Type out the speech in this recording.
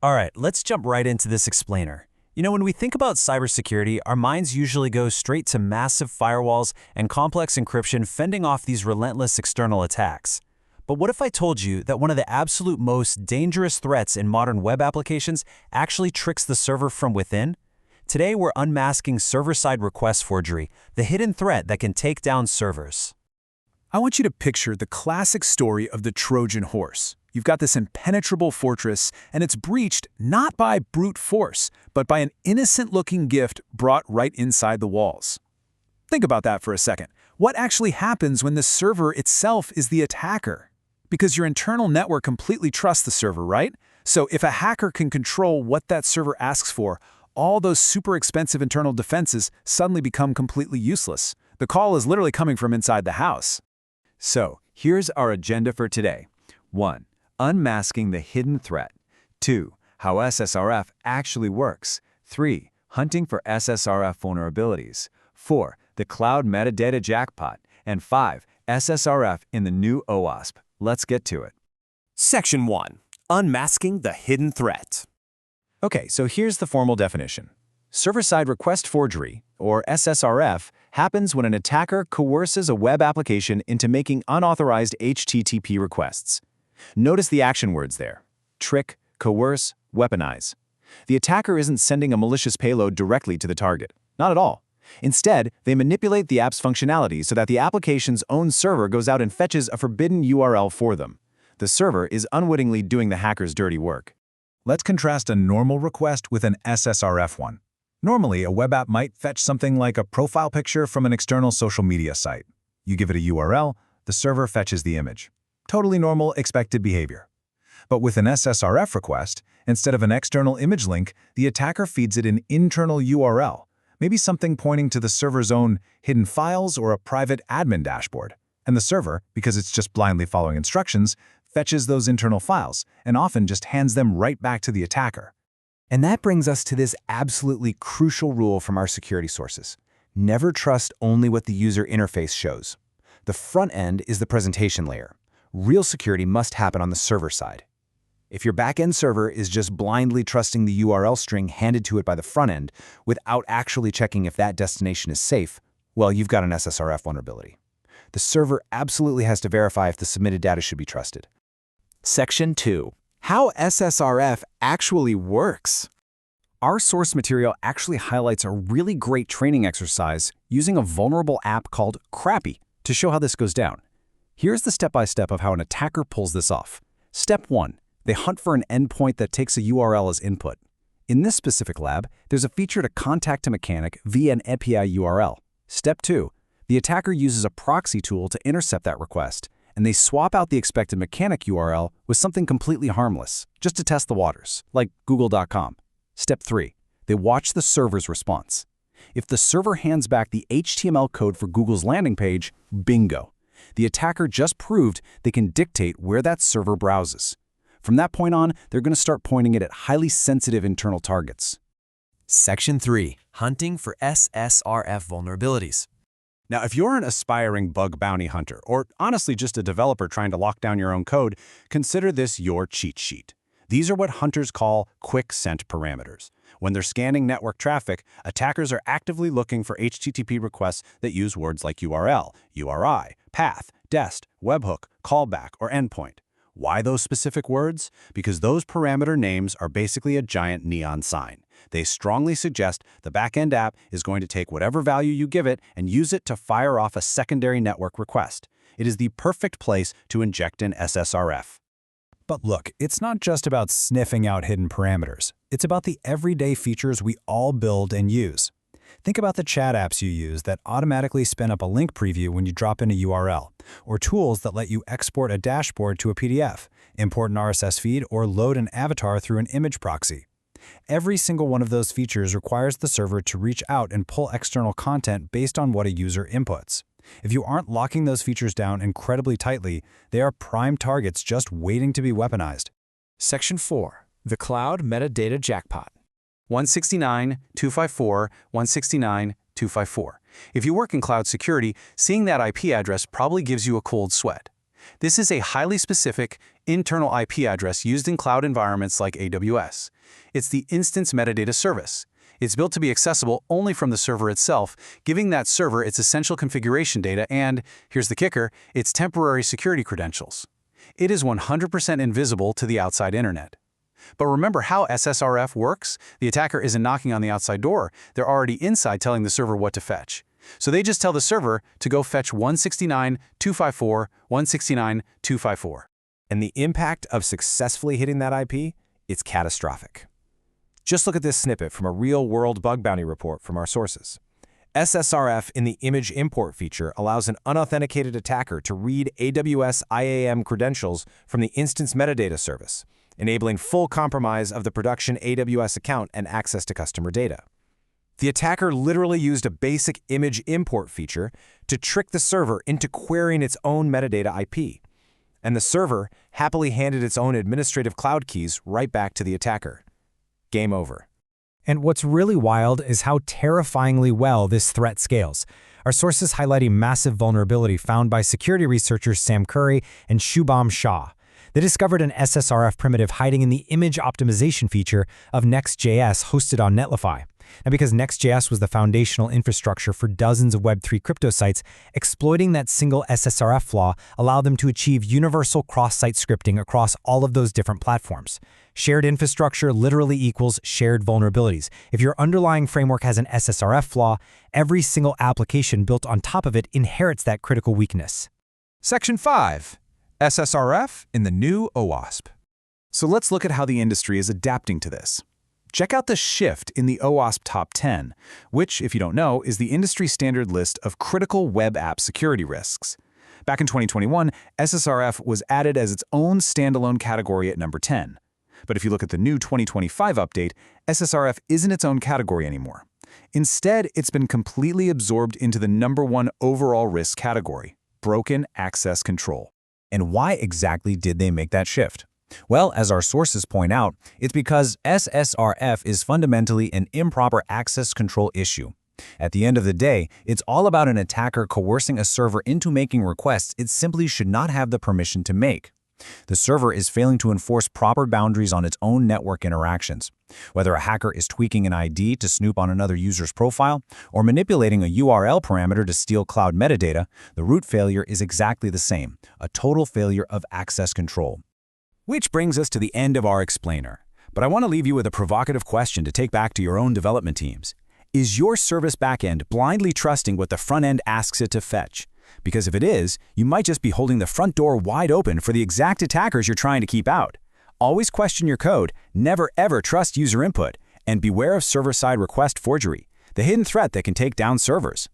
All right, let's jump right into this explainer. When we think about cybersecurity, our minds usually go straight to massive firewalls and complex encryption fending off these relentless external attacks. But what if I told you that one of the absolute most dangerous threats in modern web applications actually tricks the server from within? Today, we're unmasking server-side request forgery, the hidden threat that can take down servers. I want you to picture the classic story of the Trojan horse. You've got this impenetrable fortress, and it's breached not by brute force, but by an innocent-looking gift brought right inside the walls. Think about that for a second. What actually happens when the server itself is the attacker? Because your internal network completely trusts the server, right? So if a hacker can control what that server asks for, all those super expensive internal defenses suddenly become completely useless. The call is literally coming from inside the house. So, here's our agenda for today. 1. Unmasking the hidden threat. 2. How SSRF actually works. 3. Hunting for SSRF vulnerabilities. 4. The cloud metadata jackpot. And 5. SSRF in the new OWASP. Let's get to it. Section 1. Unmasking the hidden threat. Okay, so here's the formal definition. Server-side request forgery, or SSRF, happens when an attacker coerces a web application into making unauthorized HTTP requests. Notice the action words there: trick, coerce, weaponize. The attacker isn't sending a malicious payload directly to the target. Not at all. Instead, they manipulate the app's functionality so that the application's own server goes out and fetches a forbidden URL for them. The server is unwittingly doing the hacker's dirty work. Let's contrast a normal request with an SSRF one. Normally, a web app might fetch something like a profile picture from an external social media site. You give it a URL, the server fetches the image. Totally normal, expected behavior. But with an SSRF request, instead of an external image link, the attacker feeds it an internal URL, maybe something pointing to the server's own hidden files or a private admin dashboard. And the server, because it's just blindly following instructions, fetches those internal files and often just hands them right back to the attacker. And that brings us to this absolutely crucial rule from our security sources. Never trust only what the user interface shows. The front end is the presentation layer. Real security must happen on the server side. If your back-end server is just blindly trusting the URL string handed to it by the front end without actually checking if that destination is safe, well, you've got an SSRF vulnerability. The server absolutely has to verify if the submitted data should be trusted. Section 2. How SSRF actually works. Our source material actually highlights a really great training exercise using a vulnerable app called Crappy to show how this goes down. Here's the step-by-step of how an attacker pulls this off. Step 1. They hunt for an endpoint that takes a URL as input. In this specific lab, there's a feature to contact a mechanic via an API URL. Step 2. The attacker uses a proxy tool to intercept that request, and they swap out the expected mechanic URL with something completely harmless, just to test the waters, like google.com. Step 3. They watch the server's response. If the server hands back the HTML code for Google's landing page, bingo. The attacker just proved they can dictate where that server browses. From that point on, they're going to start pointing it at highly sensitive internal targets. Section 3. Hunting for SSRF vulnerabilities. Now, if you're an aspiring bug bounty hunter, or honestly just a developer trying to lock down your own code, consider this your cheat sheet. These are what hunters call quick scent parameters. When they're scanning network traffic, attackers are actively looking for HTTP requests that use words like URL, URI, path, dest, webhook, callback, or endpoint. Why those specific words? Because those parameter names are basically a giant neon sign. They strongly suggest the backend app is going to take whatever value you give it and use it to fire off a secondary network request. It is the perfect place to inject an SSRF. But look, it's not just about sniffing out hidden parameters. It's about the everyday features we all build and use. Think about the chat apps you use that automatically spin up a link preview when you drop in a URL, or tools that let you export a dashboard to a PDF, import an RSS feed, or load an avatar through an image proxy. Every single one of those features requires the server to reach out and pull external content based on what a user inputs. If you aren't locking those features down incredibly tightly, they are prime targets just waiting to be weaponized. Section 4. The cloud metadata jackpot. 169.254, 169.254. If you work in cloud security, seeing that IP address probably gives you a cold sweat. This is a highly specific, internal IP address used in cloud environments like AWS. It's the Instance Metadata Service. It's built to be accessible only from the server itself, giving that server its essential configuration data and, here's the kicker, its temporary security credentials. It is 100% invisible to the outside internet. But remember how SSRF works? The attacker isn't knocking on the outside door. They're already inside telling the server what to fetch. So they just tell the server to go fetch 169.254, 169.254. And the impact of successfully hitting that IP? It's catastrophic. Just look at this snippet from a real-world bug bounty report from our sources. SSRF in the image import feature allows an unauthenticated attacker to read AWS IAM credentials from the Instance Metadata Service, enabling full compromise of the production AWS account and access to customer data. The attacker literally used a basic image import feature to trick the server into querying its own metadata IP, and the server happily handed its own administrative cloud keys right back to the attacker. Game over. And what's really wild is how terrifyingly well this threat scales. Our sources highlight a massive vulnerability found by security researchers Sam Curry and Shubham Shah. They discovered an SSRF primitive hiding in the image optimization feature of Next.js hosted on Netlify. Now, because Next.js was the foundational infrastructure for dozens of Web3 crypto sites, exploiting that single SSRF flaw allowed them to achieve universal cross-site scripting across all of those different platforms. Shared infrastructure literally equals shared vulnerabilities. If your underlying framework has an SSRF flaw, every single application built on top of it inherits that critical weakness. Section 5. SSRF in the new OWASP. So let's look at how the industry is adapting to this. Check out the shift in the OWASP Top 10, which, if you don't know, is the industry standard list of critical web app security risks. Back in 2021, SSRF was added as its own standalone category at number 10. But if you look at the new 2025 update, SSRF isn't its own category anymore. Instead, it's been completely absorbed into the number 1 overall risk category, broken access control. And why exactly did they make that shift? Well, as our sources point out, it's because SSRF is fundamentally an improper access control issue. At the end of the day, it's all about an attacker coercing a server into making requests it simply should not have the permission to make. The server is failing to enforce proper boundaries on its own network interactions. Whether a hacker is tweaking an ID to snoop on another user's profile or manipulating a URL parameter to steal cloud metadata, the root failure is exactly the same, a total failure of access control. Which brings us to the end of our explainer. But I want to leave you with a provocative question to take back to your own development teams. Is your service backend blindly trusting what the front end asks it to fetch? Because if it is, you might just be holding the front door wide open for the exact attackers you're trying to keep out. Always question your code, never ever trust user input, and beware of server-side request forgery, the hidden threat that can take down servers.